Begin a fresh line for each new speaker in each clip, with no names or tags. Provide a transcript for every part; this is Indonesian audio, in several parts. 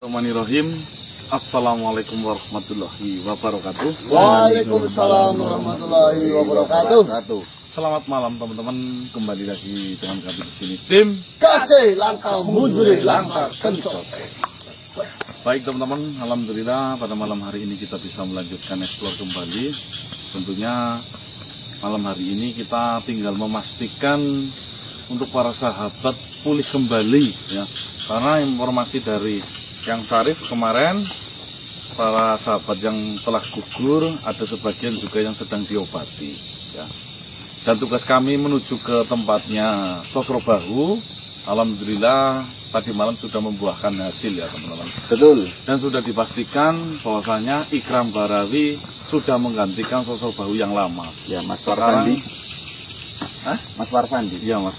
Bismillahirrahmanirrahim. Assalamualaikum warahmatullahi wabarakatuh.
Waalaikumsalam warahmatullahi wabarakatuh.
Selamat malam teman-teman, kembali lagi dengan kami di sini tim
Kasih langkah mundur langkah kencot.
Baik teman-teman, alhamdulillah pada malam hari ini kita bisa melanjutkan eksplor kembali. Tentunya malam hari ini kita tinggal memastikan untuk para sahabat pulih kembali ya. Karena informasi dari yang Syarif kemarin, para sahabat yang telah gugur, ada sebagian juga yang sedang diobati ya. Dan tugas kami menuju ke tempatnya Sosrobahu, alhamdulillah tadi malam sudah membuahkan hasil ya teman-teman.
Betul.
Dan sudah dipastikan bahwasanya Ikram Barawi sudah menggantikan Sosrobahu yang lama.
Ya, Mas
Sekarang-
Warfandi.
Hah?
Mas Warfandi.
Iya Mas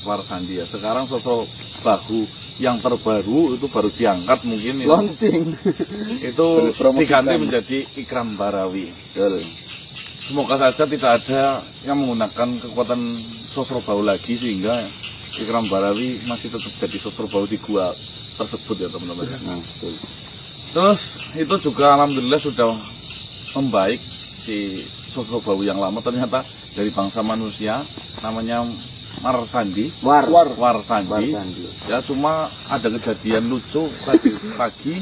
Warsandi ya. Sekarang Sosrobahu yang terbaru itu baru diangkat mungkin itu.
Launching.
Itu
Dipromosikan.
diganti menjadi Ikram Barawi.
Betul.
Semoga saja tidak ada yang menggunakan kekuatan Sosrobahu lagi sehingga Ikram Barawi masih tetap jadi Sosrobahu di gua tersebut ya teman-teman.
Nah, betul.
Terus itu juga alhamdulillah sudah membaik si Sosrobahu yang lama, ternyata dari bangsa manusia, namanya Warsandi. Warsandi. Ya, cuma ada kejadian lucu tadi pagi.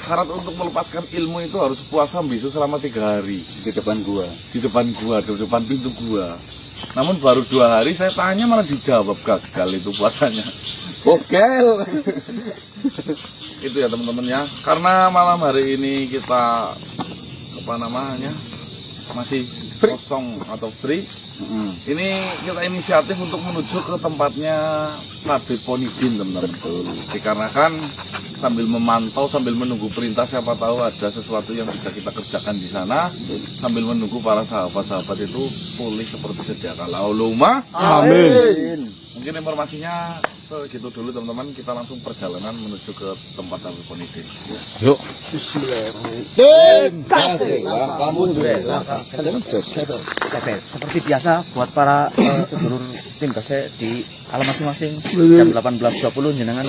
Syarat untuk melepaskan ilmu itu harus puasa bisu selama 3 hari
Di depan gua.
di depan pintu gua. Namun baru 2 hari saya tanya malah dijawab gagal itu puasanya.
Bokel.
Itu ya teman-teman ya. Karena malam hari ini kita masih kosong atau free. Ini kita inisiatif untuk menuju ke tempatnya Tabib Ponidin teman-teman. Dikarenakan sambil memantau, sambil menunggu perintah, siapa tahu ada sesuatu yang bisa kita kerjakan di sana. Sambil menunggu para sahabat-sahabat itu pulih seperti sedia kala. Allahumma
Amin.
mungkin informasinya segitu dulu teman-teman. Kita langsung perjalanan menuju ke tempat Tabib Ponidin.
Yuk. Bismillahirrahmanirrahim. Kasih langkah mundur langkah kencot.
Oke, seperti biasa buat para sedulur tim Gase di alam masing-masing jam 18.20 jenengan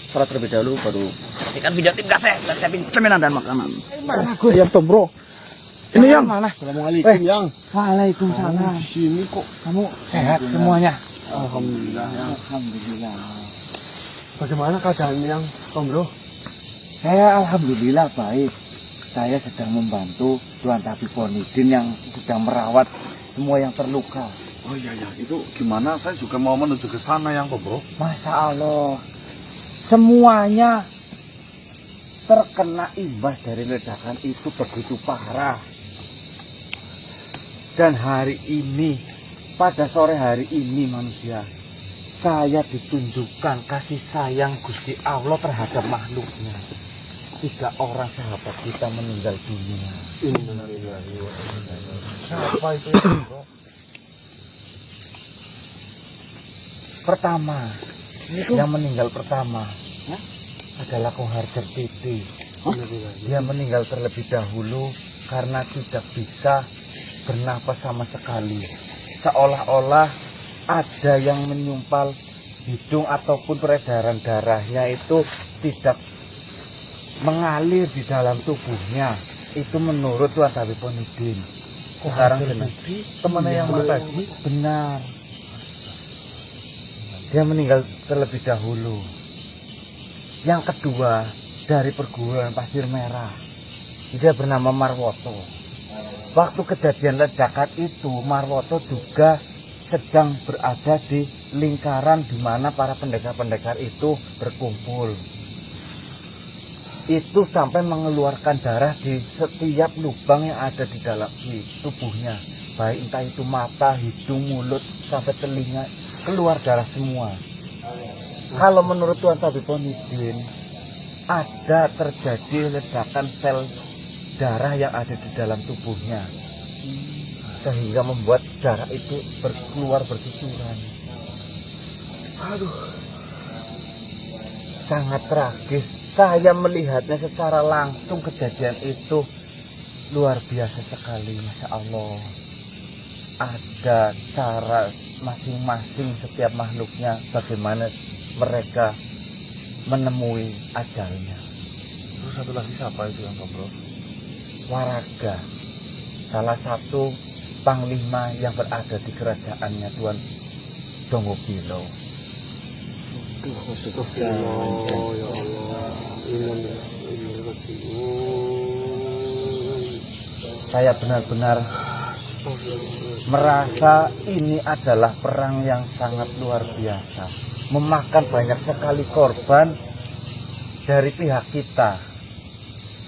sholat terlebih dahulu baru saksikan video tim Gase dan siapin cemilan dan makanan.
Mana gue yang tombro?
Ini yang mana?
Assalamualaikum yang.
Waalaikumsalam.
Di sini kok.
Kamu sehat semuanya?
Alhamdulillah.
Alhamdulillah.
Bagaimana keadaan yang tombro?
Saya alhamdulillah baik. Saya sedang membantu Tuan Tabib Ponidin yang sedang merawat semua yang terluka.
Oh iya ya, itu gimana? Saya juga mau menuju ke sana yang bro.
Masya Allah, semuanya terkena imbas dari ledakan itu begitu parah. Dan hari ini, pada sore hari ini manusia, saya ditunjukkan kasih sayang Gusti Allah terhadap makhluknya. 3 orang sahabat kita meninggal dunia.
Siapa itu?
Pertama, yang meninggal pertama adalah Kohar Certiti. Dia meninggal terlebih dahulu karena tidak bisa bernapas sama sekali. Seolah-olah ada yang menyumpal hidung ataupun peredaran darahnya itu tidak mengalir di dalam tubuhnya. Itu menurut Tuan Tabib Ponidin. Sekarang temannya yang tadi benar. Dia meninggal terlebih dahulu. Yang kedua dari perguruan Pasir Merah. Dia bernama Marwoto. Waktu kejadian ledakan itu Marwoto juga sedang berada di lingkaran di mana para pendekar-pendekar itu berkumpul. Itu sampai mengeluarkan darah di setiap lubang yang ada di dalam tubuhnya, baik entah itu mata, hidung, mulut, sampai telinga, keluar darah semua. Kalau menurut Tuan Tabib Ponidin, ada terjadi ledakan sel darah yang ada di dalam tubuhnya, sehingga membuat darah itu keluar bercucuran. Aduh, sangat tragis. Saya melihatnya secara langsung, kejadian itu luar biasa sekali, Masya Allah. Ada cara masing-masing setiap makhluknya bagaimana mereka menemui ajalnya.
Terus satu lagi siapa itu yang Bro?
Waraga, salah satu panglima yang berada di kerajaannya Tuan Donggopilo.
Astagfirullah, ya Allah.
Saya benar-benar merasa ini adalah perang yang sangat luar biasa, memakan banyak sekali korban dari pihak kita,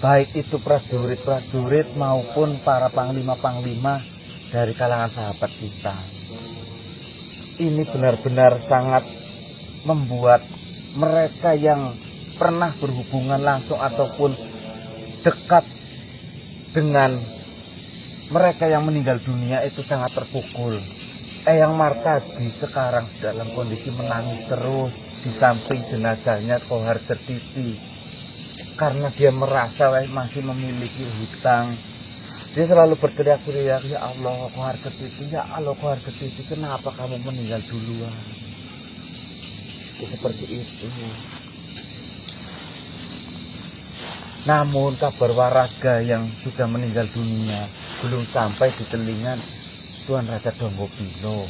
baik itu prajurit-prajurit maupun para panglima-panglima dari kalangan sahabat kita. Ini benar-benar sangat membuat mereka yang pernah berhubungan langsung ataupun dekat dengan mereka yang meninggal dunia itu sangat terpukul. Eyang Martadi sekarang dalam kondisi menangis terus di samping jenazahnya Kohar Ketiti, karena dia merasa masih memiliki hutang. Dia selalu berteriak-teriak, ya Allah Kohar Ketiti, ya Allah Kohar Ketiti, kenapa kamu meninggal duluan? Seperti itu. Namun kabar Waraga yang sudah meninggal dunia belum sampai di telinga Tuan Raja Donggopilo.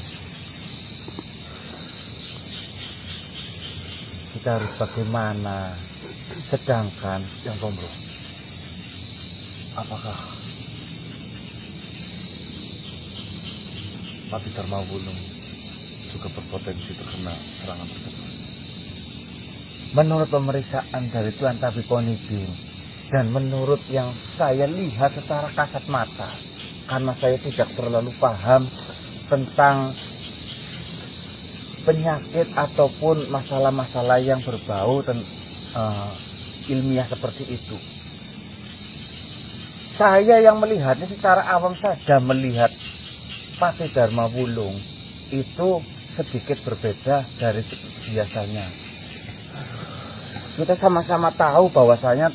Kita harus bagaimana? Sedangkan yang Bro,
Apakah Pati Dharmawulung juga berpotensi terkena serangan tersebut?
menurut pemeriksaan dari Tuan Tabib Ponidin dan menurut yang saya lihat secara kasat mata, karena saya tidak terlalu paham tentang penyakit ataupun masalah-masalah yang berbau ilmiah seperti itu. Saya yang melihatnya secara awam saja melihat Pati Dharmawulung itu sedikit berbeda dari biasanya. Kita sama-sama tahu bahwasanya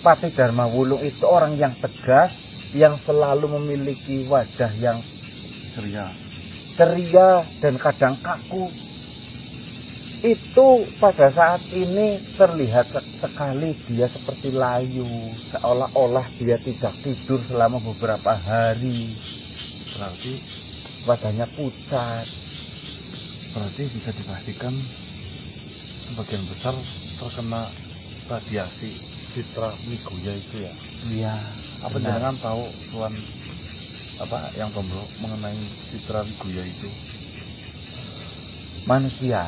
Pati Dharmawulung itu orang yang tegas, yang selalu memiliki wajah yang ceria dan kadang kaku. Itu pada saat ini terlihat sekali dia seperti layu, seolah-olah dia tidak tidur selama beberapa hari.
Berarti
Wajahnya pucat.
berarti bisa dipastikan sebagian besar terkena radiasi Citra Miguya itu ya.
Iya.
Apa
benar.
jangan tahu Tuan yang Bro mengenai Citra Miguya itu?
Manusia,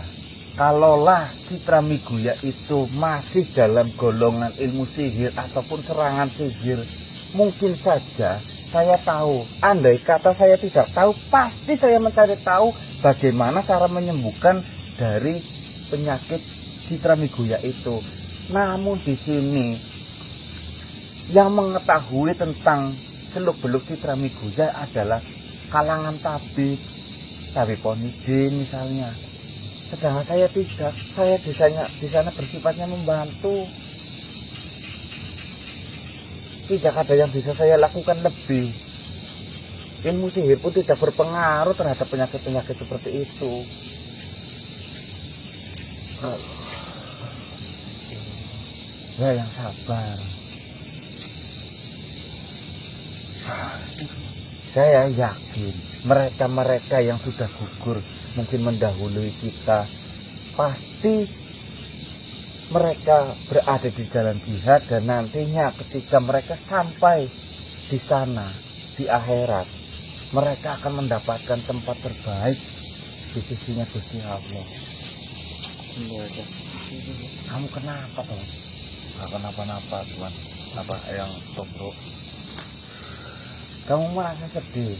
kalaulah Citra Miguya itu masih dalam golongan ilmu sihir ataupun serangan sihir, mungkin saja saya tahu. Andai kata saya tidak tahu, pasti saya mencari tahu bagaimana cara menyembuhkan dari penyakit Citra Miguya itu. Namun di sini yang mengetahui tentang seluk-beluk Citra Miguya adalah kalangan tabib Ponidin misalnya. Sedangkan saya tidak, saya di sana bersifatnya membantu. Tidak ada yang bisa saya lakukan lebih. Ilmu sihir pun tidak berpengaruh terhadap penyakit-penyakit seperti itu. Ya, yang sabar. Saya yakin mereka-mereka yang sudah gugur mungkin mendahului kita, pasti mereka berada di jalan jihad, dan nantinya ketika mereka sampai di sana di akhirat, mereka akan mendapatkan tempat terbaik di sisinya Gusti Allah. Kamu kenapa toh?
Gak kenapa-napa Tuan. Apa yang Bro?
Kamu merasa sedih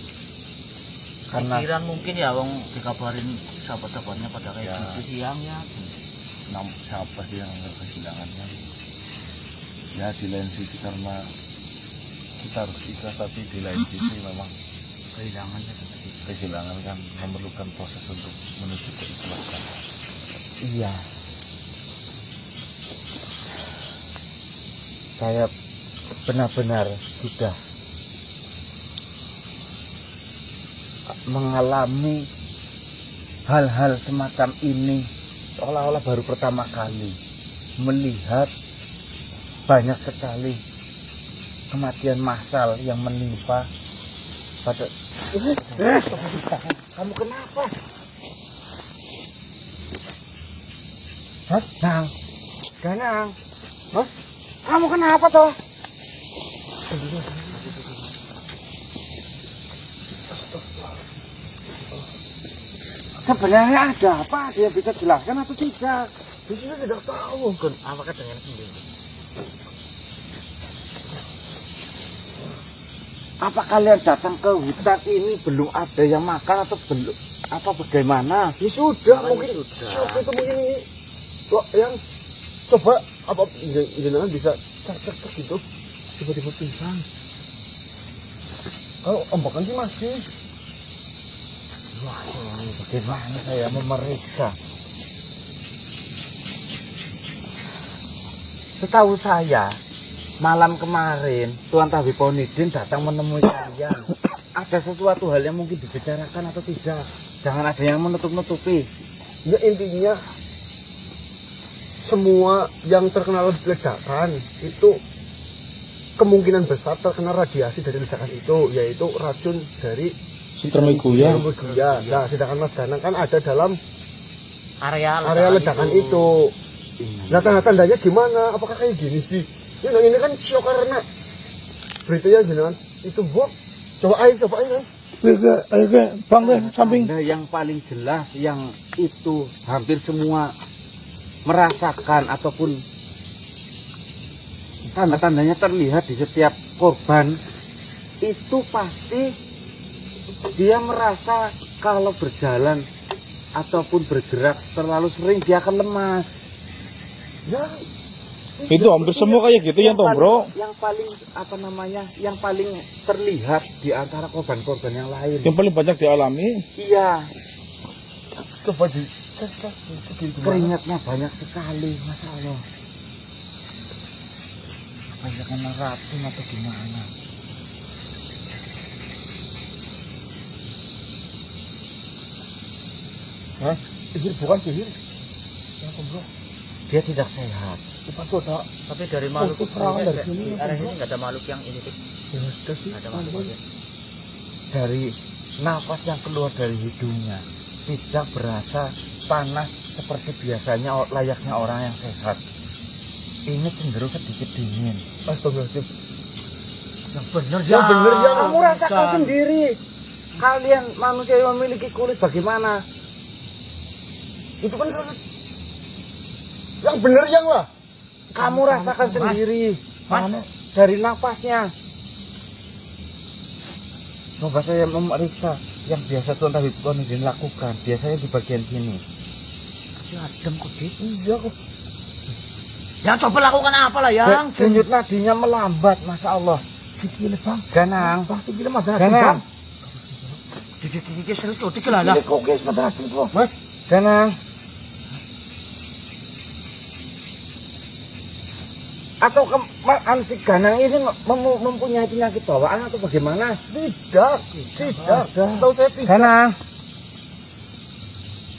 karena
pikiran mungkin ya wong dikabarin sahabat-sahabatnya pada kayak
Ya.
gitu siangnya.
Siapa sih yang nggak kehilangannya? Ya di lain sisi karena kita harus ikhlas, tapi di lain sisi memang
Kehilangannya seperti itu.
kehilangan kan memerlukan proses untuk menuju keikhlasan.
iya, saya benar-benar sudah mengalami hal-hal semacam ini seolah-olah baru pertama kali melihat banyak sekali kematian massal yang menimpa pada. Kamu kenapa? Mas, Ganang, Mas, kamu kenapa toh? Sebenarnya ada apa? Dia bisa jelaskan atau tidak?
Di sini tidak tahu.
Gun, apakah dengan sendiri?
Apa kalian datang ke hutan ini belum ada yang makan atau belum? Apa bagaimana?
Ya sudah,
Makanya
mungkin
sudah.
siapa itu mungkin ini kok yang coba apa jenengan bisa cek gitu tiba-tiba pingsan. Kalau ombakan sih masih.
Wah, ini bagaimana saya memeriksa? Setahu saya, malam kemarin Tuan Tabiponidin datang menemui kalian. Ada sesuatu hal yang mungkin dibicarakan atau tidak? Jangan ada yang menutup-nutupi.
Ya intinya semua yang terkena ledakan itu kemungkinan besar terkena radiasi dari ledakan itu, yaitu racun dari
Citromiguya.
Nah, sedangkan Mas Ganang kan ada dalam
Area
ledakan itu. Nah, tanda-tandanya gimana? Apakah kayak gini sih? Ini kan shock karena beritanya jenengan itu, Bu. Cobain kan.
Ayo bang deh samping.
Tanda yang paling jelas yang itu hampir semua merasakan ataupun tanda-tandanya terlihat di setiap korban itu pasti dia merasa kalau berjalan ataupun bergerak terlalu sering dia akan lemas.
Ya,
Itu hampir semua kayak gitu ya toh bro.
Yang paling apa namanya? Yang paling terlihat di antara korban-korban yang lain.
Yang paling banyak dialami.
Iya,
coba di cek gitu.
keringatnya banyak sekali, Masya Allah. Apa kena racun atau gimana?
Mas, sihir bukan sihir. Ya, Bro.
Dia tidak sehat.
Bukan kok,
Tapi dari makhluk
itu serangan dari sini,
di
ya,
area
Bro.
ini nggak ada makhluk yang ini Tik.
Ya, ada sih.
Nggak ada makhluk ya.
Dari nafas yang keluar dari hidungnya tidak berasa panas seperti biasanya layaknya orang yang sehat. Ini cenderung sedikit dingin.
Astagfirullahaladzim.
Yang bener
Yang bener yang
Kamu rasakan sendiri. Kalian manusia yang memiliki kulit bagaimana?
itu kan yang bener yang lah.
Kamu rasakan sendiri.
Mas.
Dari nafasnya. Coba saya memeriksa yang biasa Tuan Tabiponidin lakukan. Biasanya di bagian sini.
adem kok Dik.
Iya kok.
Yang coba lakukan apa lah yang?
Denyut nadinya melambat, Masya Allah.
Sikile bang.
Ganang.
Bang sikile mah ada
Ganang.
bang.
Dikit serius kok Dik lah lah.
Kok guys, bro.
Mas.
Ganang. Atau si Ganang ini mempunyai penyakit bawaan atau bagaimana?
Tidak. Setahu saya tidak.
Ganang.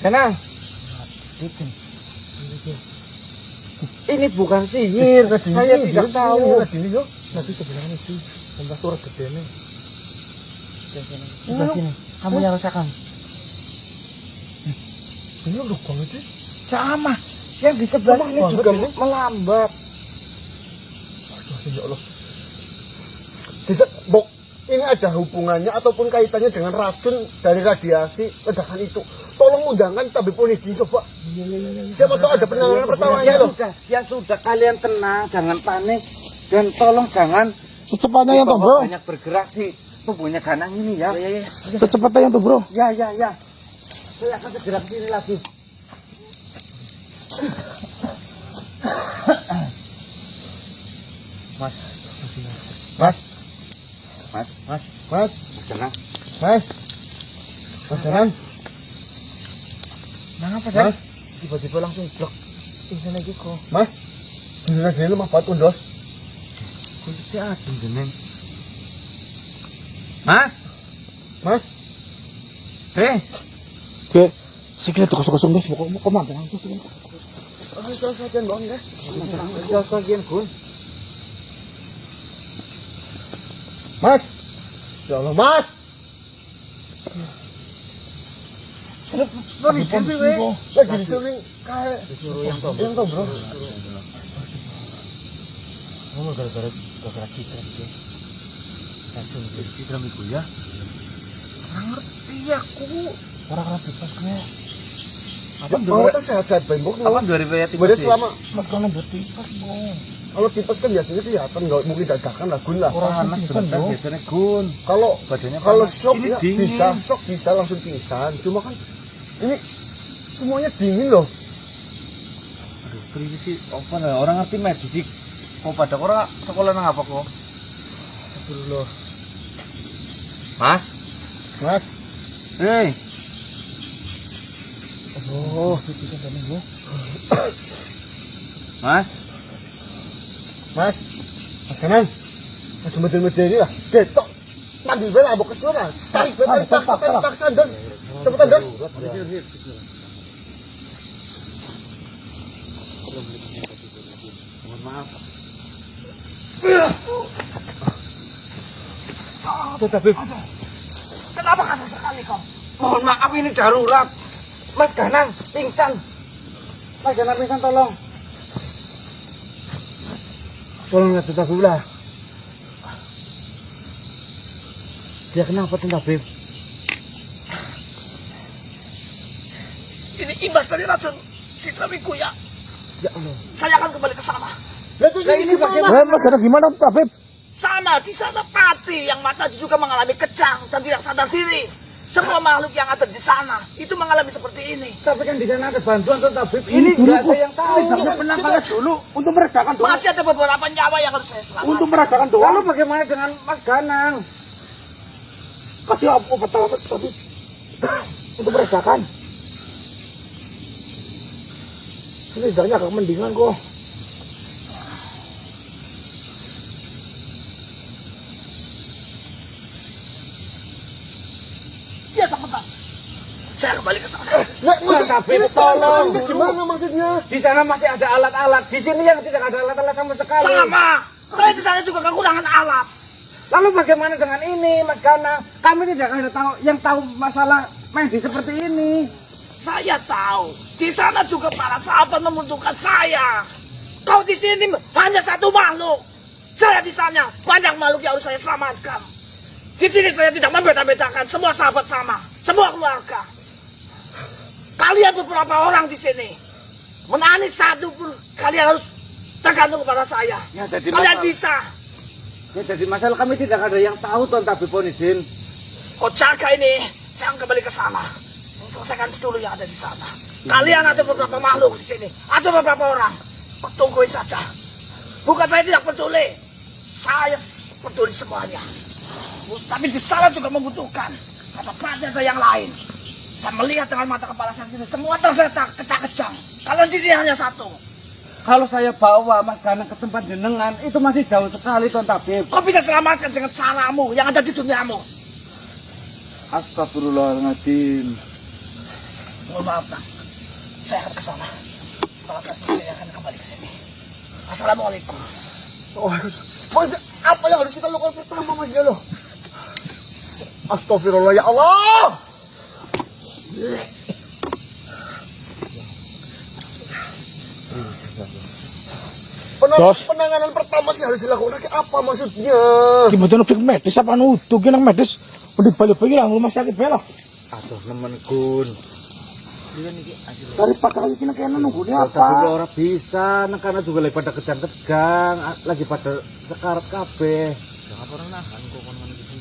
Ganang. Ini bukan sihir. Saya tidak tahu.
Ini yuk. Nanti sebelahnya itu. Tambah surat gede nih.
Sebelah sini. Kamu yang rasakan.
Ini lubang sih.
Sama. Yang di sebelah sini
Banget
juga
ini.
melambat.
Ya Allah. Bisa, Bok, ini ada hubungannya ataupun kaitannya dengan racun dari radiasi ledakan itu. Tolong undangkan Tabiponidin coba. Siapa tahu ada penanganan pertamanya loh.
Ya sudah, kalian tenang, jangan panik dan tolong jangan
Secepatnya ya toh bro.
banyak bergerak sih tubuhnya Ganang ini ya.
Secepatnya ya toh bro.
Ya. Saya akan segera ke sini lagi. Mas. Ganang.
Mas Jalan.
Nah, apa
Mas.
Tiba-tiba langsung blok. Ini lagi kok.
Mas. Beneran gini lemah banget undos.
Kulitnya adem jeneng. Mas.
Oke. Sikile tuh kosong deh. Mau kemana?
Sajian bang ya.
Bagian Gun.
Mas. Ya Allah, Mas.
Pon izin piye?
Lagi disuruh kayak
Disuruh yang tombol.
yang toh, Bro.
Oh, gara-gara Citra iki. Langsung jadi Citra iku ya. Ora ngerti aku. Ora ngerti pas gue. Apa
Mau kita sehat-sehat bembok.
Apa 2000
Boleh selama
Mas kan berarti pas mau.
kalau tipes kan biasanya kelihatan nggak mungkin dadakan lah Gun lah.
Orang panas bener biasanya Gun.
Kalau
Badannya
kalau
panas.
shock
Ini
ya
dingin.
bisa shock bisa langsung pingsan. Cuma kan ini semuanya dingin loh.
Aduh, ini sih apa nih? Orang ngerti medis sih. Kok pada orang sekolah nang apa kok?
Astagfirullah.
Mas,
Mas.
hei.
Oh,
Mas,
Mas. Mas kanan. Mas medel-medel ini lah. Getok. Panggil bela abok kesel lah. Tarik paksa dos. Cepetan dos.
mohon maaf.
Tapi
Kenapa kasar sekali kau? Mohon maaf ini darurat. Mas Ganang pingsan. Mas Ganang pingsan tolong.
tolong ya tetap dulu lah.
Dia kenapa tuh Tabib?
Ini imbas dari racun Citra Minggu ya.
Ya Allah.
Saya akan kembali ke sana.
Lah terus ini gimana?
Mas Ganang gimana Tabib?
Di sana Pati yang matanya juga mengalami kejang dan tidak sadar diri. Semua makhluk yang ada di sana itu mengalami seperti ini.
Tapi kan di sana ada bantuan tuh Tabib. Ini nggak ada yang tahu.
Jangan
pernah banget dulu untuk meredakan doa.
Masih ada beberapa nyawa yang harus saya selamatkan.
Untuk meredakan doa. Lalu bagaimana dengan Mas Ganang? Kasih obat Tabib untuk meredakan. Ini sebenarnya agak mendingan kok.
Ya sebentar. Saya kembali ke sana.
Tapi
ini
tolong
ini gimana maksudnya?
Di sana masih ada alat-alat. Di sini yang tidak ada alat-alat sama sekali.
Sama. Saya di sana juga kekurangan alat.
Lalu bagaimana dengan ini, Mas Ganang? Kami tidak ada tahu yang tahu masalah medis seperti ini.
Saya tahu. Di sana juga para sahabat membutuhkan saya. Kau di sini hanya satu makhluk. Saya di sana banyak makhluk yang harus saya selamatkan. Di sini saya tidak membeda-bedakan, semua sahabat sama, semua keluarga. Kalian beberapa orang di sini menangani satu pun kalian harus tergantung kepada saya.
Ya, jadi
Kalian
masalah.
bisa.
Ya, jadi masalah kami tidak ada yang tahu Tuan Tabib Ponidin.
Kau jaga ini, saya akan kembali ke sana. Selesaikan dulu yang ada di sana. Kalian ada beberapa makhluk di sini, ada beberapa orang. Kau tungguin saja. Bukan saya tidak peduli, saya peduli semuanya. Tapi di sana juga membutuhkan. Kata Pak ada yang lain. Saya melihat dengan mata kepala saya sendiri, semua tergeletak, kejang-kejang. Kalian di sini hanya satu.
Kalau saya bawa Mas Ganang ke tempat jenengan, itu masih jauh sekali Tuan Tabib.
Kau bisa selamatkan dengan caramu yang ada di duniamu.
Astagfirullahaladzim.
Mohon maaf, Kang. Saya akan ke sana. Setelah saya selesai, saya akan kembali ke sini. Assalamualaikum.
Oh, Mas, apa yang harus kita lakukan pertama Mas Galo? Astagfirullah ya Allah. Penanganan pertama sih harus dilakukan kayak apa maksudnya?
Gimana fik medis apa nuduh ki nang medis udah balik-balik lah rumah sakit belok.
Aduh nemen Gun.
Dari pakar iki nang kene nunggu
Tapi
apa?
orang bisa, nah karena juga lagi pada kejang-kejang, lagi pada sekarat kabeh.
Jangan orang nahan kok kon gitu.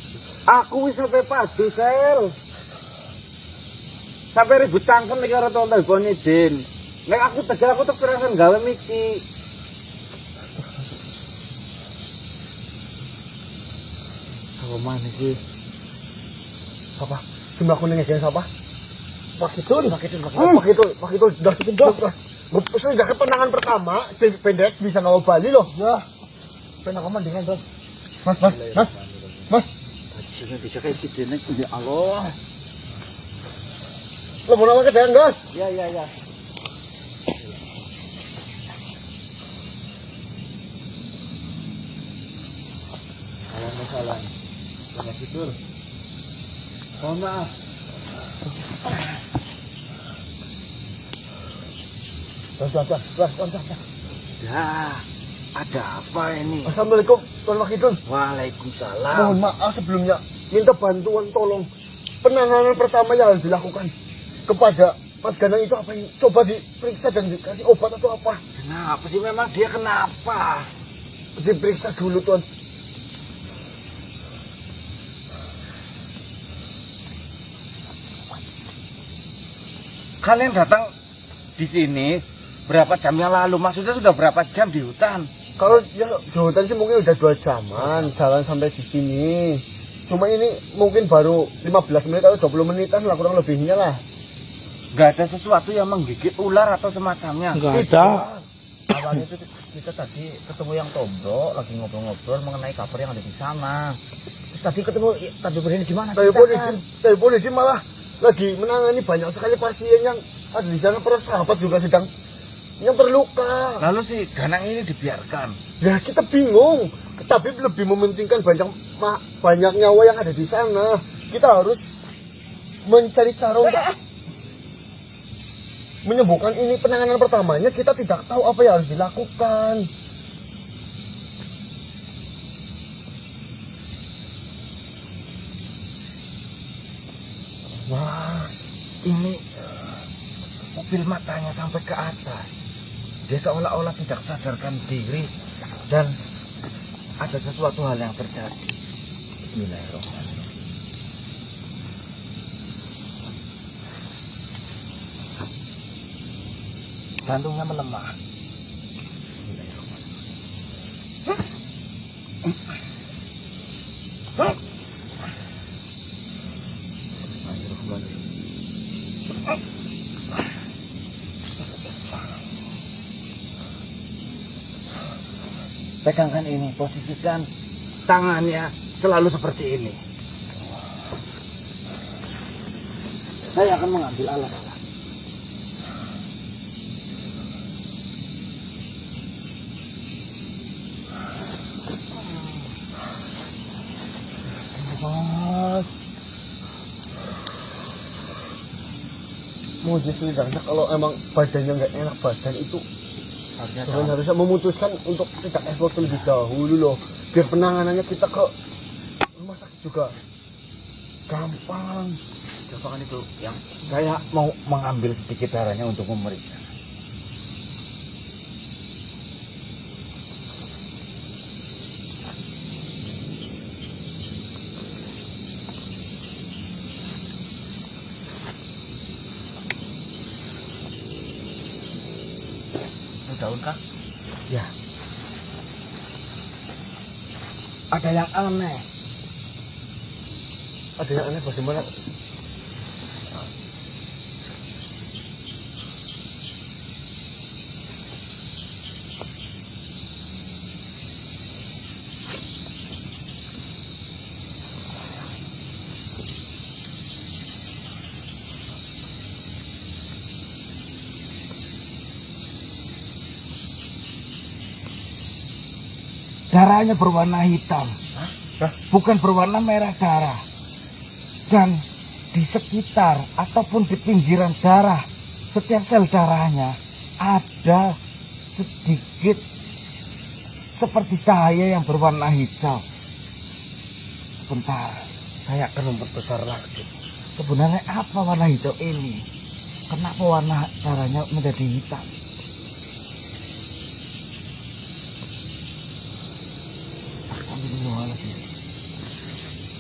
Aku wis sampai padu sel. Sampai ribut cangkem nih karo Tuan Tabib Ponidin. Nek aku tegal aku terserah gawe miki. Apa mana sih?
Apa? Cuma aku nengok siapa? Pak Kidul. Das. Saya ke penanganan pertama, pendek bisa ngawal Bali loh. Ya. Penang komandingan dos. Mas.
Bajingan bisa kayak gitu nek ya Allah.
Lo mau nama kedeng dos?
Ya. Salam. Bapak Kidul. Mohon maaf. Ya, ada apa ini?
Assalamualaikum, Tuan Wakidun.
Waalaikumsalam.
Mohon maaf sebelumnya, minta bantuan tolong. Penanganan pertama yang harus dilakukan kepada Mas Ganang itu apa ini? Coba diperiksa dan dikasih obat atau apa?
Kenapa sih, memang dia kenapa?
Diperiksa dulu, Tuan.
Kalian datang di sini berapa jam yang lalu? Maksudnya sudah berapa jam di hutan?
Kalau ya di hutan sih mungkin udah 2 jaman jalan sampai di sini. Cuma ini mungkin baru 15 menit atau 20 menitan lah kurang lebihnya lah.
Nggak ada sesuatu yang menggigit ular atau semacamnya?
Enggak ada.
Awalnya itu kita tadi ketemu yang Tombro lagi ngobrol-ngobrol mengenai kabar yang ada di sana. Terus tadi ketemu Tabib Purhidin gimana?
Tapi Purhidin malah lagi menangani banyak sekali pasien yang ada di sana. Para sahabat juga sedang yang terluka.
Lalu si Ganang ini dibiarkan.
Ya kita bingung. Tapi lebih mementingkan banyak nyawa yang ada di sana. Kita harus mencari cara untuk menyembuhkan ini. Penanganan pertamanya kita tidak tahu apa yang harus dilakukan.
Mas, ini pupil matanya sampai ke atas. Dia seolah-olah tidak sadarkan diri dan ada sesuatu hal yang terjadi. Bismillahirrahmanirrahim. Jantungnya melemah. Pegangkan ini, posisikan tangannya selalu seperti ini. Saya akan mengambil alat-alat.
Mau sebenarnya kalau emang badannya nggak enak badan itu harusnya memutuskan untuk tidak ekspor terlebih dahulu loh, biar penanganannya kita ke rumah sakit juga gampang.
Gampang itu yang saya mau mengambil sedikit darahnya untuk memeriksa.
daun kah?
Ya. Ada yang aneh.
Ada yang aneh bagaimana?
Darahnya berwarna hitam, bukan berwarna merah darah. Dan di sekitar ataupun di pinggiran darah, setiap sel darahnya ada sedikit seperti cahaya yang berwarna hitam. Sebentar, saya akan memperbesar lagi. Sebenarnya apa warna hijau ini? Kenapa warna darahnya menjadi hitam?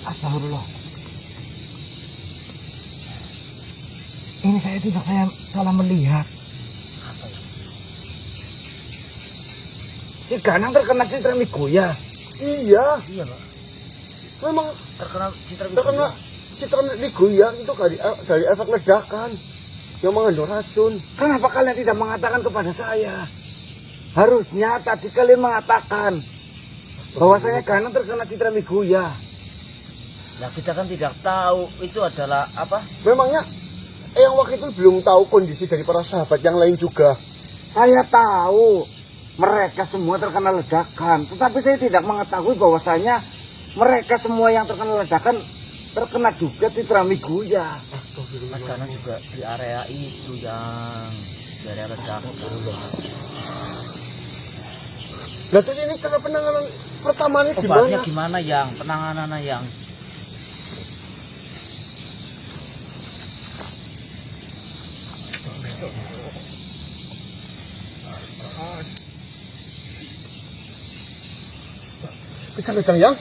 Astagfirullah. Ini saya tidak salah melihat. Si Ganang terkena citra migoya.
Iya.
Iya Pak,
Memang
terkena
citra migoya itu dari efek ledakan yang mengandung racun.
Kenapa kalian tidak mengatakan kepada saya? Harusnya tadi kalian mengatakan bahwasanya Ganang terkena citra migoya.
Nah kita kan tidak tahu itu adalah apa.
Memangnya yang waktu itu belum tahu kondisi dari para sahabat yang lain juga.
Saya tahu mereka semua terkena ledakan, tetapi saya tidak mengetahui bahwasanya Mereka semua yang terkena ledakan terkena juga Citra Miguya.
Mas karena juga di area itu yang di area ledakan.
Lah terus ini cara penanganan pertamanya
Obatnya
gimana?
gimana yang penanganannya yang?
Kejang-kejang yang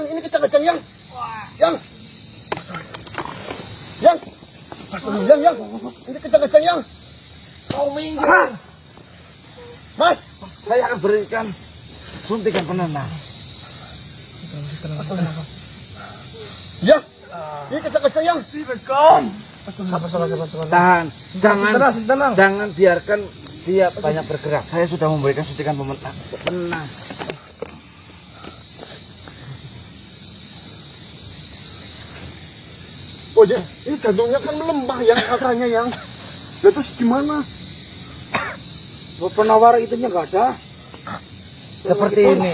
ini kejang-kejang yang ini kejang-kejang yang
Kau minggir.
Mas,
Saya akan berikan suntikan penenang.
yang ini kejang-kejang yang
Tahan, jangan biarkan dia banyak bergerak. Saya sudah memberikan suntikan pemenang. Tenang.
oh ya, ini jantungnya kan melemah yang katanya yang. Lah terus gimana?
Penawar itunya nggak ada. Seperti ini.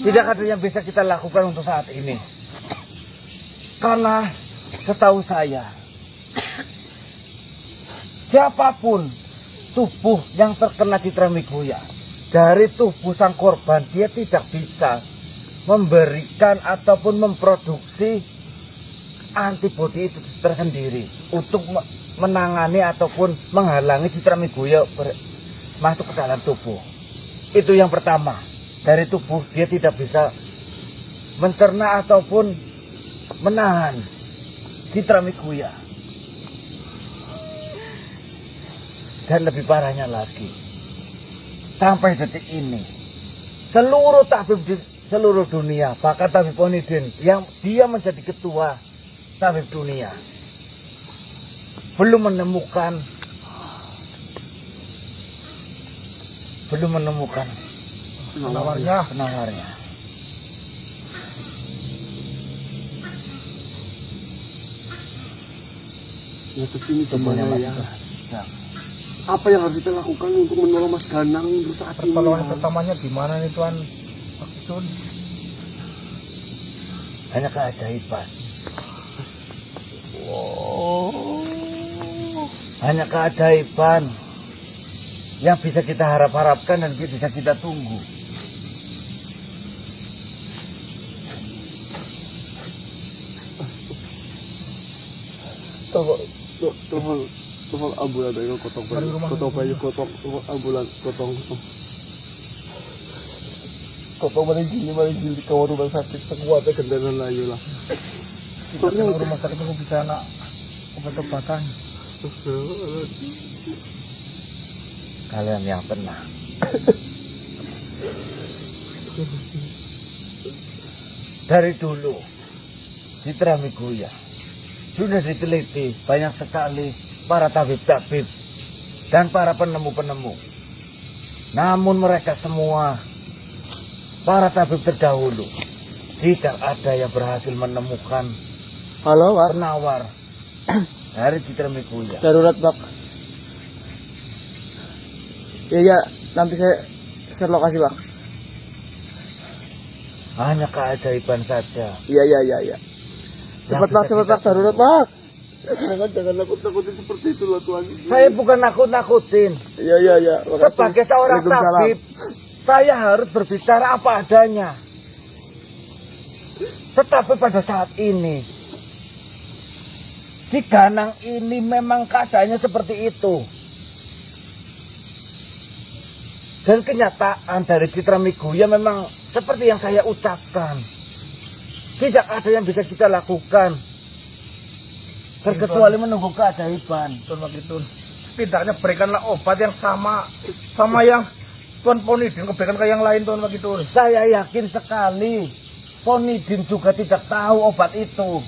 Tidak ada yang bisa kita lakukan untuk saat ini. Karena setahu saya, siapapun tubuh yang terkena Citra Miguya, dari tubuh sang korban dia tidak bisa memberikan ataupun memproduksi antibodi itu tersendiri untuk menangani ataupun menghalangi Citra Miguya masuk ke dalam tubuh. Itu yang pertama. Dari tubuh dia tidak bisa mencerna ataupun menahan Citra Miguya. Dan lebih parahnya lagi, sampai detik ini seluruh tabib di seluruh dunia, bahkan Tabib Onidin yang dia menjadi ketua tabib dunia, belum menemukan penawarnya.
Ya terus ini
Tubuhnya
gimana
masih
ya?
bergerak.
Apa yang harus kita lakukan untuk menolong Mas Ganang untuk saat ini?
Pertolongan
ya?
pertamanya gimana nih Tuan? Maksud
Hanya keajaiban. Hanya keajaiban yang bisa kita harapkan dan bisa kita tunggu.
Tolong ambulan ayo kotong bayu kotong ambulan kotong maling gili kawan rumah sakit sekuatnya kendaraan layu lah.
kita ke rumah sakit itu bisa nak obat-obatan.
Kalian yang tenang. Dari dulu Citra Miguya sudah diteliti banyak sekali para tabib-tabib dan para penemu-penemu. Namun mereka semua para tabib terdahulu tidak ada yang berhasil menemukan
Halo, Pak.
penawar dari Citra Miguya.
Darurat, Pak. Iya, nanti saya share lokasi, Pak.
Hanya keajaiban saja.
Iya. Cepat,
Yang bisa
Pak,
kita
darurat, Pak. Jangan nakut-nakutin seperti itu lah, Tuhan.
Saya bukan nakut-nakutin.
Iya.
Sebagai seorang
Waalaikumsalam.
tabib, saya harus berbicara apa adanya. Tetapi pada saat ini, si Ganang ini memang keadaannya seperti itu. Dan kenyataan dari Citra Miguya memang seperti yang saya ucapkan. Tidak ada yang bisa kita lakukan terkecuali menunggu keajaiban.
Tuan begitu. Setidaknya berikanlah obat yang sama yang Tuan Ponidin berikan ke yang lain Tuan begitu.
Saya yakin sekali Ponidin juga tidak tahu obat itu.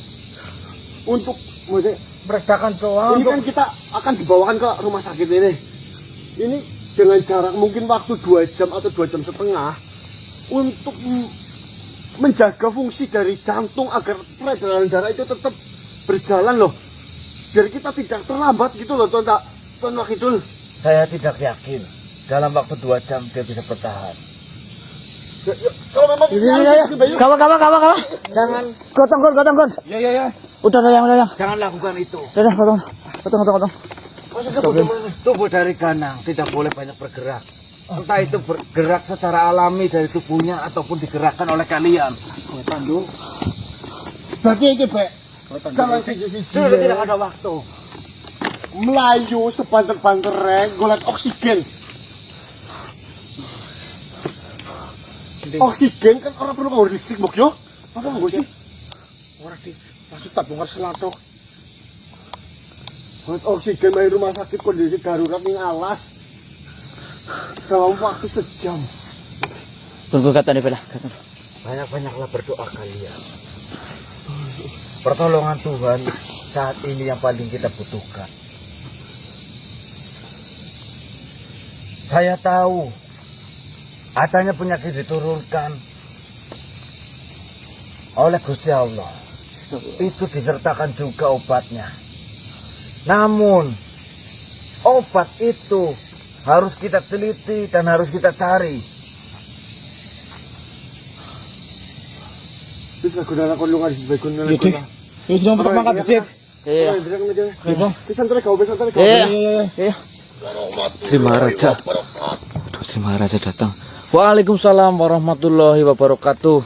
Untuk maksudnya,
Beredakan doang.
ini kan kita akan dibawakan ke rumah sakit ini. Ini dengan jarak mungkin waktu 2 jam atau 2 jam setengah untuk menjaga fungsi dari jantung agar peredaran darah itu tetap berjalan loh. Biar kita tidak terlambat gitu loh, Tuan Wakidul.
Saya tidak yakin dalam waktu 2 jam dia bisa bertahan.
Kalau memang harus Bayu.
Kawan. Jangan. Gotong.
Ya.
Udah yang.
Jangan lakukan itu.
Udah, gotong.
Tubuh dari Ganang tidak boleh banyak bergerak. Entah itu bergerak secara alami dari tubuhnya ataupun digerakkan oleh kalian.
Berarti iki, Pak. Jalan siji-siji.
Sudah tidak ada waktu.
Melayu sebanter-banternya golek oksigen. Oksigen kan orang perlu power listrik, Bok, yo. Apa nggo sih? Ora di maksud tabung selatok. Buat oksigen di rumah sakit kondisi darurat ning alas. Dalam waktu sejam.
Tunggu kata nih, Bella.
Banyak-banyaklah berdoa kalian. Pertolongan Tuhan saat ini yang paling kita butuhkan. Saya tahu adanya penyakit diturunkan oleh Gusti Allah. Itu disertakan juga obatnya. Namun obat itu harus kita teliti dan harus kita cari.
Bisa gunakan kolongan di bagian
Iya deh. Terus dong pertama kali sih.
Iya.
Santai kau.
Iya. Sri Maharaja. Aduh, Sri Maharaja datang. Waalaikumsalam warahmatullahi wabarakatuh.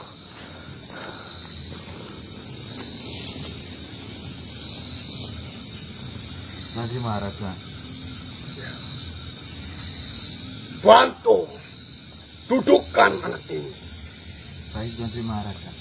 Nanti Maharaja.
Bantu dudukkan anak ini.
Baik, Nanti Maharaja.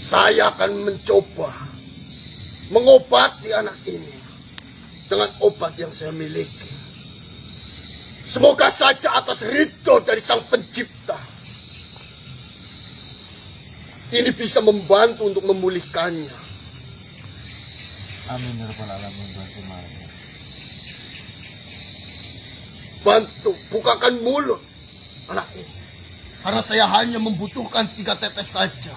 Saya akan mencoba mengobati anak ini dengan obat yang saya miliki. Semoga saja atas ridho dari Sang Pencipta ini bisa membantu untuk memulihkannya.
Amin ya rabbal alamin.
Bantu bukakan mulut anak ini, karena saya hanya membutuhkan 3 tetes saja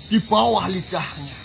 di bawah lidahnya.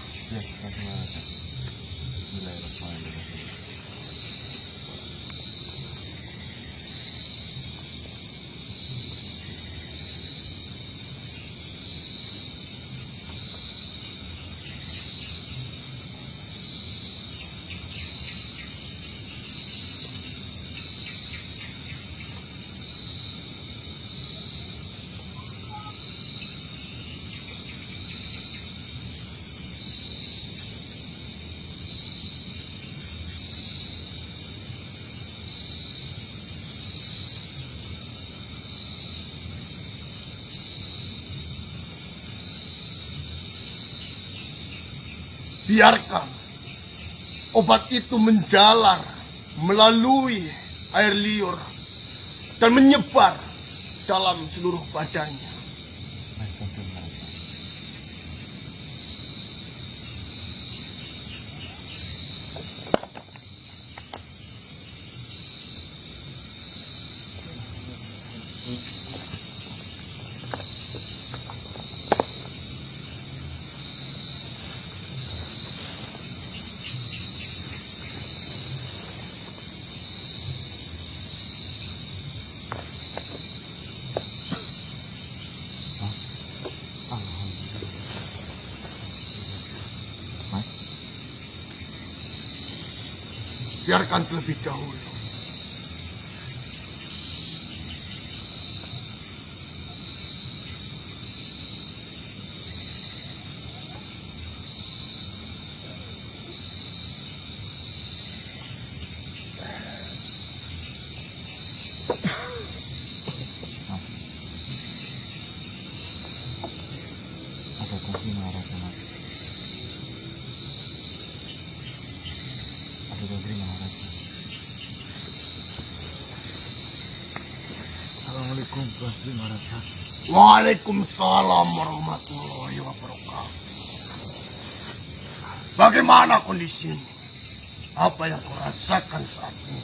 Biarkan obat itu menjalar melalui air liur dan menyebar dalam seluruh badannya. Biarkan terlebih dahulu.
Ada kasih Maharaja. Ada kasih Maharaja. Assalamualaikum kasih Maharaja.
Waalaikumsalam warahmatullahi wabarakatuh. Bagaimana kondisimu? Apa yang kau rasakan saat ini?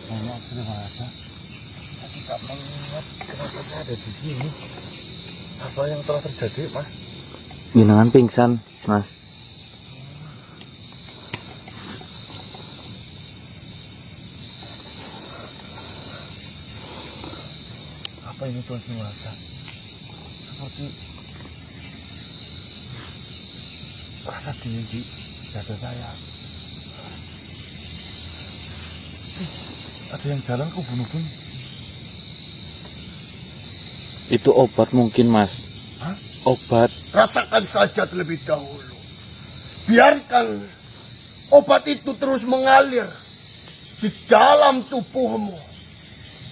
Banyak kasih Maharaja.
tak mengingat kenapa saya ada di sini. Apa yang telah terjadi, Mas?
Jenengan pingsan, Mas.
Apa ini Tuhan Simulasa? Seperti rasa dingin di dada saya. Ada yang jalan ke ubun-ubun.
Itu obat mungkin, Mas.
Hah?
Obat.
Rasakan saja terlebih dahulu. Biarkan obat itu terus mengalir di dalam tubuhmu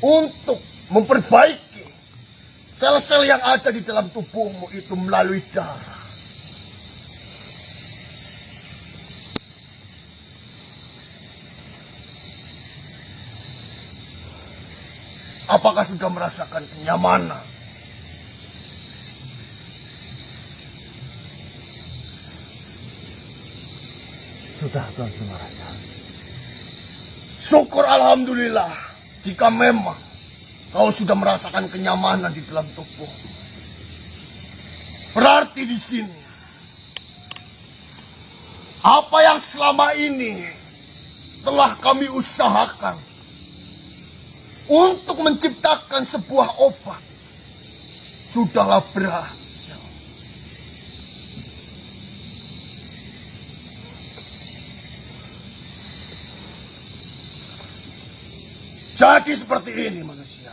untuk memperbaiki sel-sel yang ada di dalam tubuhmu itu melalui darah. Apakah sudah merasakan kenyamanan?
Sudah Tuhan Simulasa.
Syukur alhamdulillah jika memang kau sudah merasakan kenyamanan di dalam tubuh. Berarti di sini apa yang selama ini telah kami usahakan untuk menciptakan sebuah obat sudahlah berhasil. Jadi seperti ini manusia.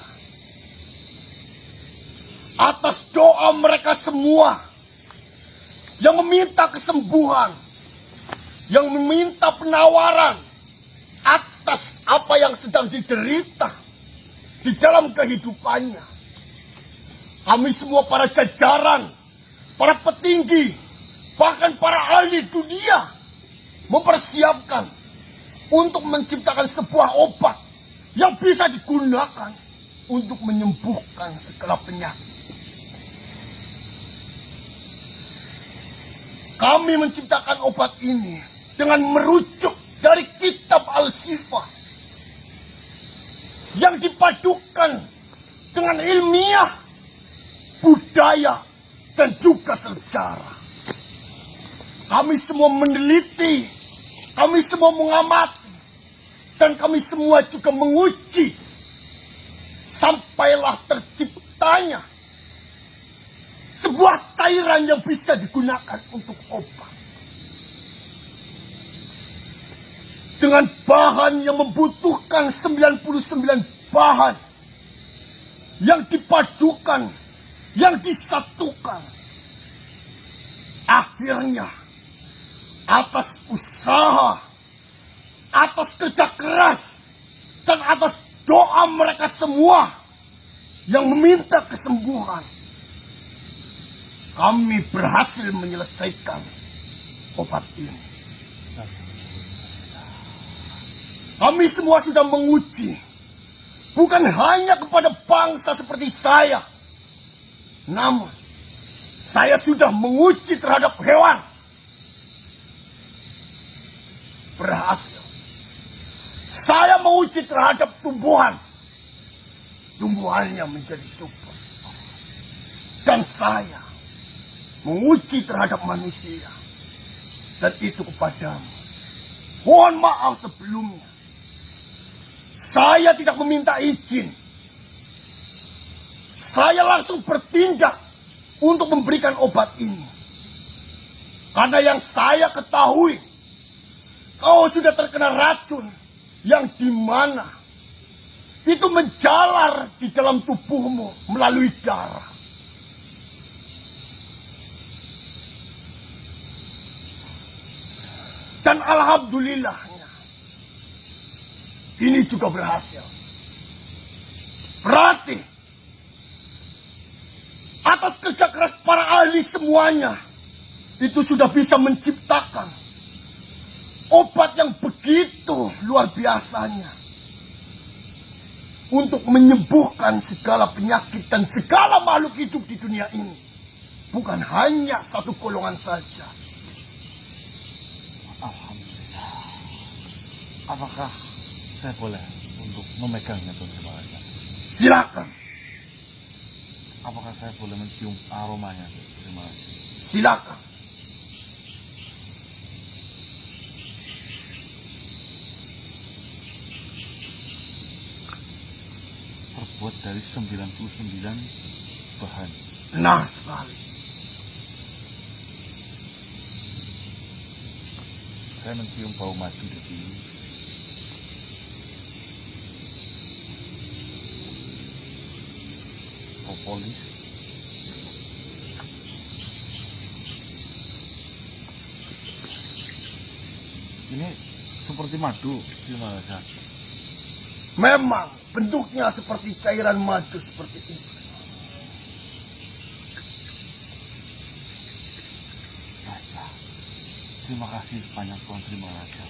Atas doa mereka semua yang meminta kesembuhan, yang meminta penawaran atas apa yang sedang diderita di dalam kehidupannya. Kami semua para jajaran, para petinggi, bahkan para ahli dunia mempersiapkan untuk menciptakan sebuah obat yang bisa digunakan untuk menyembuhkan segala penyakit. Kami menciptakan obat ini dengan merujuk dari kitab Al-Sifah yang dipadukan dengan ilmiah, budaya, dan juga sejarah. Kami semua meneliti, kami semua mengamati, dan kami semua juga menguji sampailah terciptanya sebuah cairan yang bisa digunakan untuk obat. Dengan bahan yang membutuhkan 99 bahan yang dipadukan, yang disatukan. Akhirnya, atas usaha, atas kerja keras, dan atas doa mereka semua yang meminta kesembuhan, kami berhasil menyelesaikan obat ini. Kami semua sudah menguji, bukan hanya kepada bangsa seperti saya, namun saya sudah menguji terhadap hewan. Berhasil. Saya menguji terhadap tumbuhan. Tumbuhannya menjadi subur. Dan saya menguji terhadap manusia. Dan itu kepadamu. Mohon maaf sebelumnya. Saya tidak meminta izin. Saya langsung bertindak untuk memberikan obat ini. Karena yang saya ketahui, kau sudah terkena racun yang dimana itu menjalar di dalam tubuhmu melalui darah. Dan alhamdulillahnya, ini juga berhasil. Berarti, atas kerja keras para ahli semuanya, itu sudah bisa menciptakan obat yang begitu luar biasanya untuk menyembuhkan segala penyakit dan segala makhluk hidup di dunia ini. Bukan hanya satu golongan saja.
Apakah saya boleh untuk memegangnya, Tuhan Simulasa?
Silakan,
Apakah saya boleh mencium aromanya? Terima kasih.
silakan.
Terbuat dari 99 bahan.
Benar sekali.
Saya mencium bau madu di sini. Propolis. Ini seperti madu, gimana sih?
Memang bentuknya seperti cairan madu seperti itu.
Baiklah. Terima kasih banyak Tuan Trimaraja.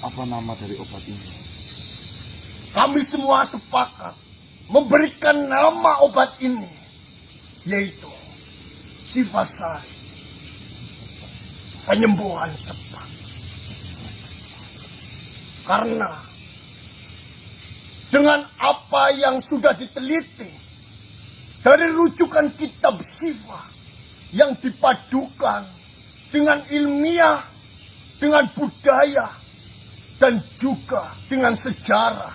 Apa nama dari obat ini?
Kami semua sepakat memberikan nama obat ini, yaitu Sifasari, penyembuhan cepat. Karena dengan apa yang sudah diteliti dari rujukan kitab Sifa yang dipadukan dengan ilmiah, dengan budaya, dan juga dengan sejarah,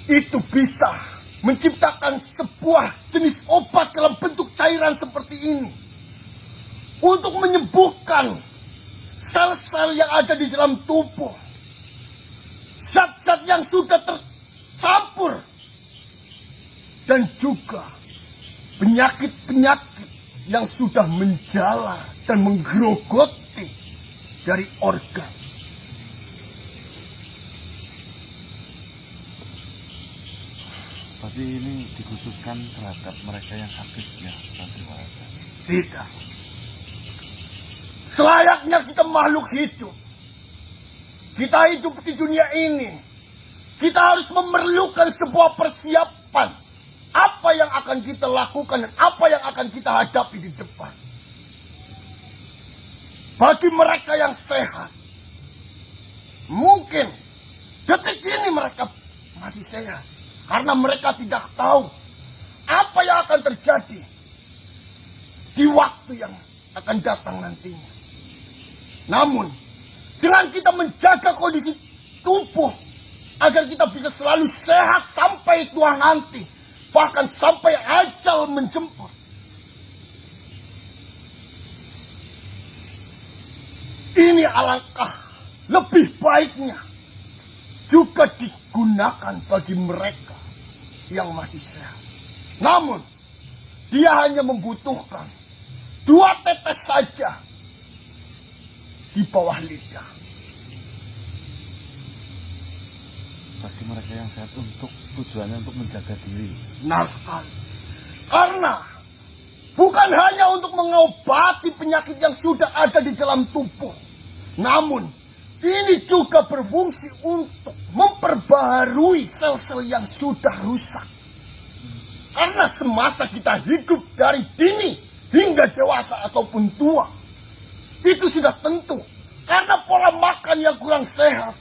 itu bisa menciptakan sebuah jenis obat dalam bentuk cairan seperti ini untuk menyembuhkan sel-sel yang ada di dalam tubuh, zat-zat yang sudah tercampur, dan juga penyakit-penyakit yang sudah menjalar dan menggerogoti dari organ.
Tapi ini dikhususkan terhadap mereka yang sakit ya, Tuan Trimaraja.
Tidak. Selayaknya kita makhluk hidup. Kita hidup di dunia ini. Kita harus memerlukan sebuah persiapan. Apa yang akan kita lakukan dan apa yang akan kita hadapi di depan. Bagi mereka yang sehat, mungkin detik ini mereka masih sehat. Karena mereka tidak tahu apa yang akan terjadi di waktu yang akan datang nantinya. Namun, dengan kita menjaga kondisi tubuh agar kita bisa selalu sehat sampai tua nanti, bahkan sampai ajal menjemput. Ini alangkah lebih baiknya juga digunakan bagi mereka yang masih sehat. Namun, dia hanya membutuhkan 2 tetes saja di bawah lidah.
Bagi mereka yang sehat untuk tujuannya untuk menjaga diri.
Benar sekali. Karena bukan hanya untuk mengobati penyakit yang sudah ada di dalam tubuh. Namun, ini juga berfungsi untuk memperbaharui sel-sel yang sudah rusak. Karena semasa kita hidup dari dini hingga dewasa ataupun tua, itu sudah tentu. Karena pola makan yang kurang sehat,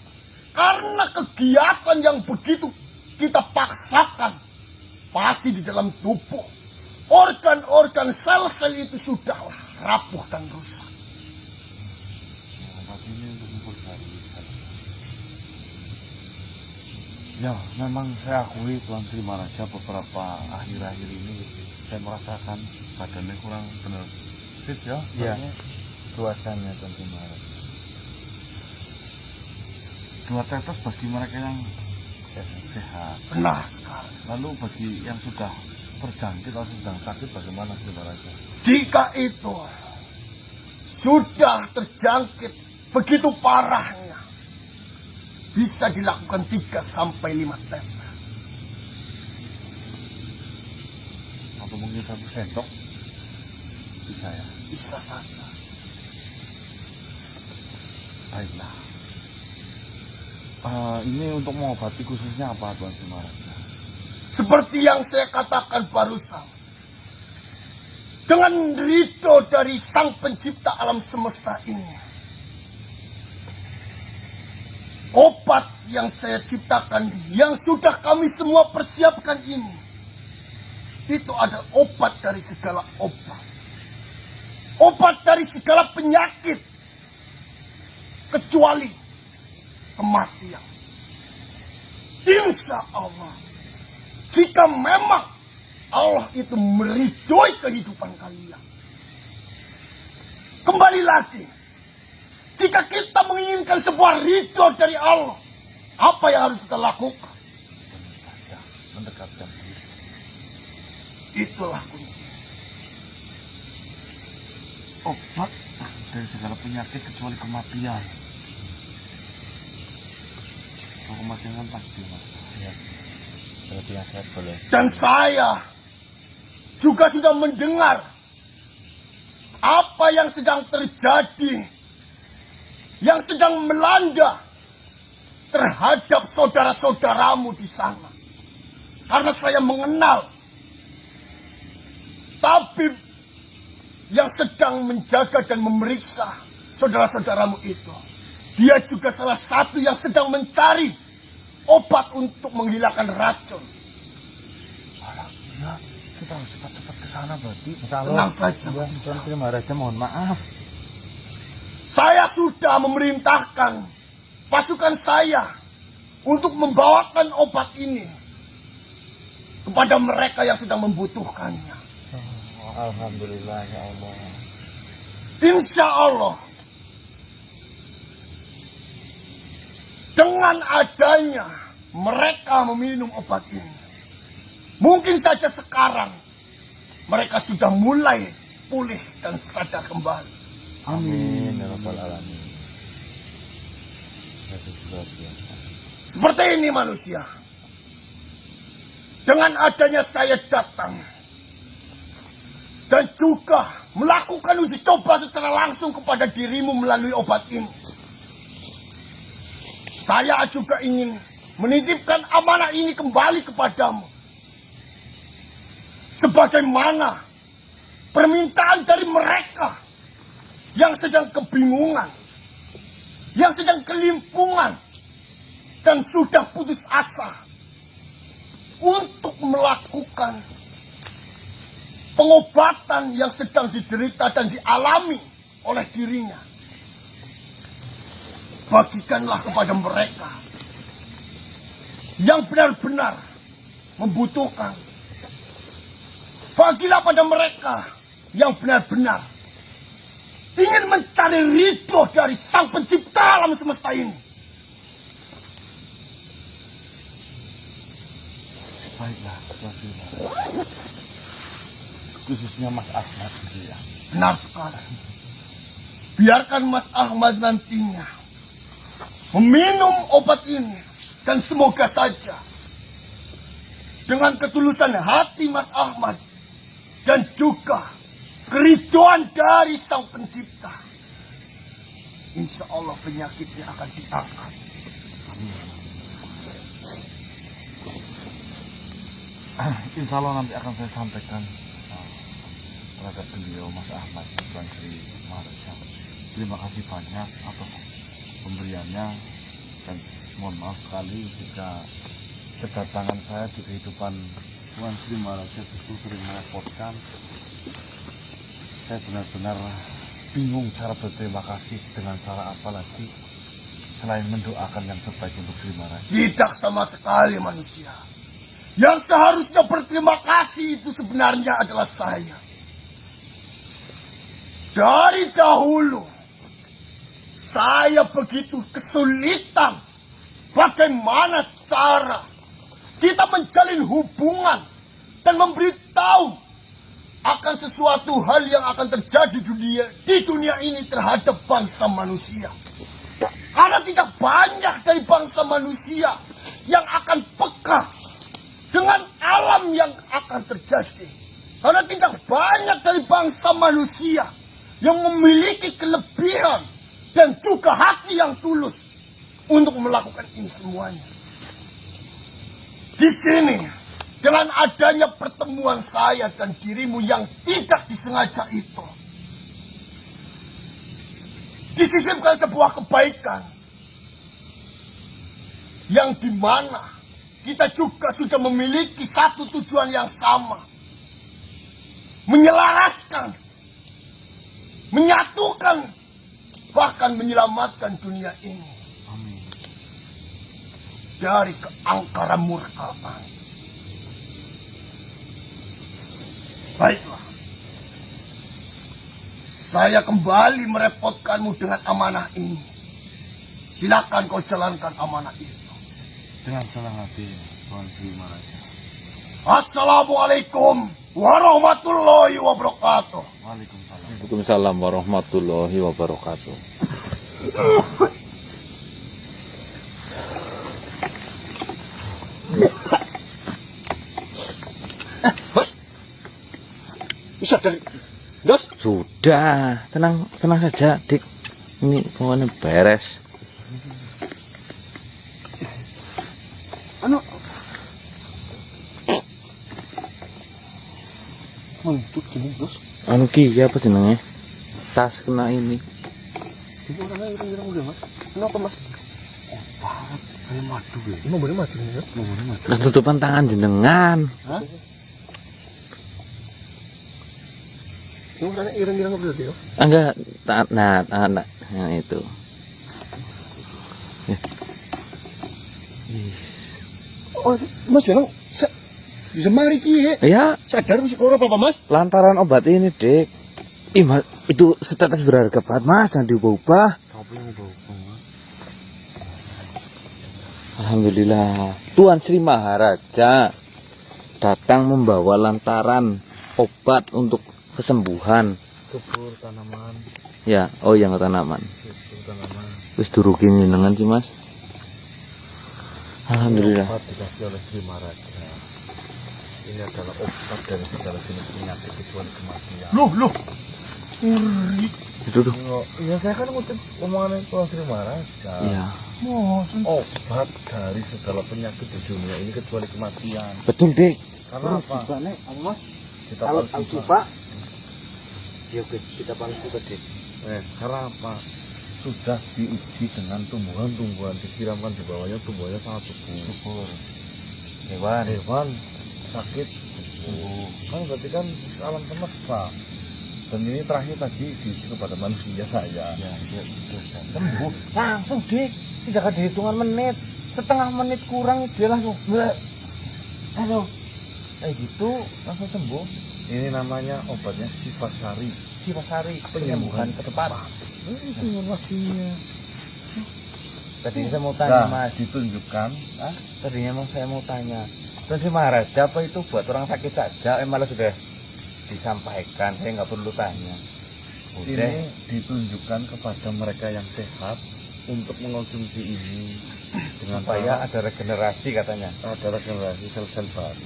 karena kegiatan yang begitu kita paksakan, pasti di dalam tubuh, organ-organ sel-sel itu sudah rapuh dan rusak.
Obat ini untuk memperbaiki. Ya, memang saya akui Tuan Trimaraja beberapa akhir-akhir ini saya merasakan badannya kurang benar fit ya.
Iya.
Makanya
Suasananya Tuan Trimaraja.
2 tetes bagi mereka yang sehat.
Benar sekali.
Lalu bagi yang sudah terjangkit atau sedang sakit bagaimana Trimaraja?
Jika itu sudah terjangkit begitu parahnya, bisa dilakukan 3 sampai 5 tetes.
Atau mungkin 1 sendok bisa ya?
Bisa saja.
Baiklah. Ini untuk mengobati khususnya apa Tuan Trimaraja?
Seperti yang saya katakan barusan. Dengan ridho dari Sang Pencipta alam semesta ini, obat
yang saya ciptakan, yang sudah kami semua persiapkan ini, itu adalah obat dari segala obat. Obat dari segala penyakit, kecuali kematian. Insya Allah, jika memang Allah itu meridhoi kehidupan kalian. Kembali lagi, jika kita menginginkan sebuah ridho dari Allah, apa yang harus kita lakukan?
Mendekatkan diri.
Itulah kunci.
Obat dari segala penyakit kecuali kematian. Kalau kematian kan pasti, Mas. Ya. Berarti yang saya boleh.
Dan saya juga sudah mendengar apa yang sedang terjadi, yang sedang melanda terhadap saudara-saudaramu di sana. Karena saya mengenal tabib yang sedang menjaga dan memeriksa saudara-saudaramu itu. Dia juga salah satu yang sedang mencari obat untuk menghilangkan racun.
Ya, kita harus cepat-cepat ke sana berarti.
Tenang saja.
Ya, Tuan Sri Maharaja, mohon maaf.
Saya sudah memerintahkan pasukan saya untuk membawakan obat ini kepada mereka yang sedang membutuhkannya.
Alhamdulillah ya Allah.
Insya Allah, dengan adanya mereka meminum obat ini, mungkin saja sekarang mereka sudah mulai pulih dan sadar kembali.
Amin ya rabbal alamin. Itu luar biasa.
Seperti ini manusia. Dengan adanya saya datang dan juga melakukan uji coba secara langsung kepada dirimu melalui obat ini, saya juga ingin menitipkan amanah ini kembali kepadamu. Sebagaimana permintaan dari mereka yang sedang kebingungan, yang sedang kelimpungan, dan sudah putus asa untuk melakukan pengobatan yang sedang diderita dan dialami oleh dirinya. Bagikanlah kepada mereka yang benar-benar membutuhkan. Bagilah pada mereka yang benar-benar ingin mencari ridho dari Sang Pencipta alam semesta ini.
Baiklah, Tuan Sri Maharaja. Khususnya Mas Ahmad gitu ya.
Benar sekali. Biarkan Mas Ahmad nantinya meminum obat ini, dan semoga saja dengan ketulusan hati Mas Ahmad dan juga keridhaan dari Sang Pencipta, insya Allah penyakitnya akan diangkat.
Insya Allah nanti akan saya sampaikan terhadap beliau Mas Ahmad Tuan Sri Maharaja. Terima kasih banyak atas pemberiannya, dan mohon maaf sekali jika kedatangan saya di kehidupan Tuan Sri Maharaja justru sering merepotkan. Saya benar-benar bingung cara berterima kasih dengan cara apa lagi selain mendoakan yang terbaik untuk Sri Maharaja.
Tidak sama sekali manusia. Yang seharusnya berterima kasih itu sebenarnya adalah saya. Dari dahulu, saya begitu kesulitan bagaimana cara kita menjalin hubungan dan memberitahu akan sesuatu hal yang akan terjadi di dunia ini terhadap bangsa manusia. Karena tidak banyak dari bangsa manusia yang akan peka dengan alam yang akan terjadi. Karena tidak banyak dari bangsa manusia yang memiliki kelebihan dan juga hati yang tulus untuk melakukan ini semuanya. Di sini, dengan adanya pertemuan saya dan dirimu yang tidak disengaja itu, disisipkan sebuah kebaikan yang dimana kita juga sudah memiliki satu tujuan yang sama. Menyelaraskan, menyatukan, bahkan menyelamatkan dunia ini dari keangkaran murkaan. Baiklah, saya kembali merepotkanmu dengan amanah ini. Silakan kau jalankan amanah itu.
Dengan senang hati, Tuan Sri Maharaja.
Assalamualaikum warahmatullahi wabarakatuh.
Waalaikumsalam.
Waalaikumsalam warahmatullahi wabarakatuh.
Bisa dari Dos?
Sudah, tenang saja, Dik. Ini semuanya beres.
Anu Mantut gini, Dos.
Anu ki apa jenenge? Tas kena ini.
Ini orangnya ireng-ireng udah, Mas. Kenapa, Mas? Obat, kayak madu ya. Ini mau boleh madu ya? Mau boleh madu.
Ketutupan tangan jenengan.
Hah? Ini orangnya ireng-ireng udah ya?
Enggak, tangan yang itu. Ya.
Oh, Mas Janang, bisa mari ki.
Ya,
Sadar mesti ora apa-apa, Mas?
lantaran obat ini, Dik. Ih, Mas, itu setetes berharga banget, Mas. Jangan diubah-ubah. Alhamdulillah, Tuan Sri Maharaja datang membawa lantaran obat untuk kesembuhan.
Subur tanaman,
Ya, oh yang tanaman.
subur tanaman.
Wis duruki jenengan sih, Mas. Alhamdulillah.
Obat dikasih oleh Sri Maharaja. Ini adalah obat dari segala jenis penyakit kecuali kematian.
Loh. Uri.
Itu tuh.
Iya, saya kan ngutip omongan Tuan Sri Maharaja.
Iya.
Obat dari segala penyakit di dunia ini kecuali kematian.
Betul, Dik.
Karena apa?
Mas.
Kita paling
Pak.
Ya, oke, kita paling suka, Dik. Karena apa? Sudah diuji dengan tumbuhan-tumbuhan, disiramkan di bawahnya, tumbuhannya sangat subur. Hewan sakit sembuh. Kan berarti kan alam semesta. Dan ini terakhir tadi diuji kepada manusia saya. Sembuh langsung, Dik. Tidak ada hitungan menit, setengah menit kurang dia langsung halo kayak gitu langsung sembuh. Ini namanya obatnya Sifasari penyembuhan cepat. Ini informasinya.
Tadi saya mau tanya,
Nah,
Mas.
ditunjukkan
Tadinya mau saya mau tanya. Tuan Sri Maharaja apa itu buat orang sakit saja? Malah sudah disampaikan. Saya nggak perlu tanya. Udah.
ini ditunjukkan kepada mereka yang sehat untuk mengkonsumsi ini dengan
Supaya ada regenerasi katanya.
adalah generasi sel-sel baru.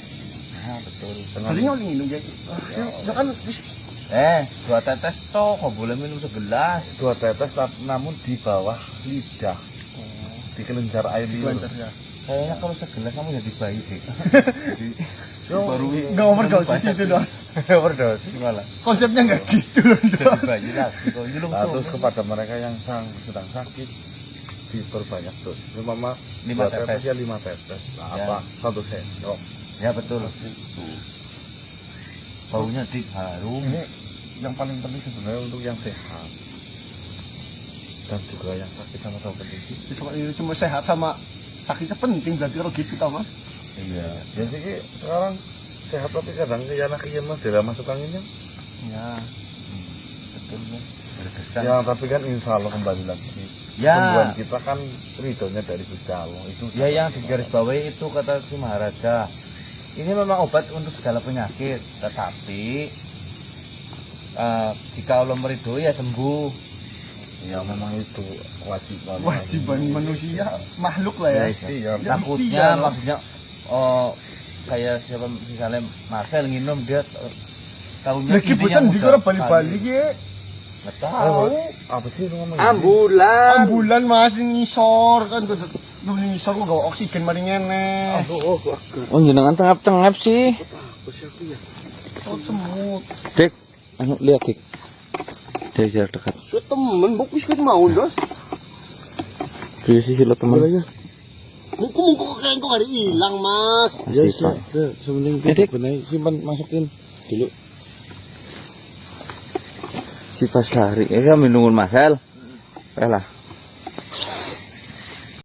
Nah, betul.
Tadinya minum ya. Ya kan wis
2 tetes toh, kok boleh minum segelas.
2 tetes namun di bawah lidah, di kelenjar air liur.
Kayaknya kalau segelas kamu jadi bayi deh.
Baru
enggak overdosis itu, Dos.
Overdosis malah.
Konsepnya enggak gitu loh,
Jadi
Dos.
bayi lagi. Kok nyelung
terus kepada mereka yang sedang sakit diperbanyak tuh. Mama
5
2
tetes.
ya 5 tetes. Nah,
Ya.
apa 1 sendok.
Ya betul. Baunya dik harum.
Ini yang paling penting sebenarnya untuk yang sehat dan juga yang sakit sama-sama penting.
Ini cuma sehat sama sakitnya penting berarti kalau gitu tau, Mas.
Iya. Jadi sekarang sehat tapi kadang kiyana mas dalam masuk anginnya.
Ya. Betul ya. Berkesan.
Ya tapi kan insya Allah kembali lagi.
Ya.
Sembuhan kita kan ridhonya dari Gusti Allah itu.
Ya yang digarisbawahi itu kata Sri Maharaja. Ini memang obat untuk segala penyakit, tetapi jika Allah meridhoi ya sembuh.
Ya memang itu kewajiban.
Wajiban manusia, makhluk lah ya.
Iya.
Takutnya maksudnya kayak siapa misalnya Marcel nginum dia tahunya
Lagi bocah di kira bali-bali ki.
Nggak tahu.
Apa sih itu ngomong?
Ambulan Mas ngisor kan lu ngisor kok gawa oksigen mari ngene.
Oh jenengan tengap-tengap sih.
Oh semut.
Dek, anu lihat Dek. Dari jarak dekat.
Su temen buk wis ket mau, Dos.
Dari sisi lo teman.
Muka kayak kok hari hilang, Mas.
Ya sudah, sebenarnya kita benahi, simpan masukin dulu.
Sifat sehari. Ya minum Mas Hel. Lah.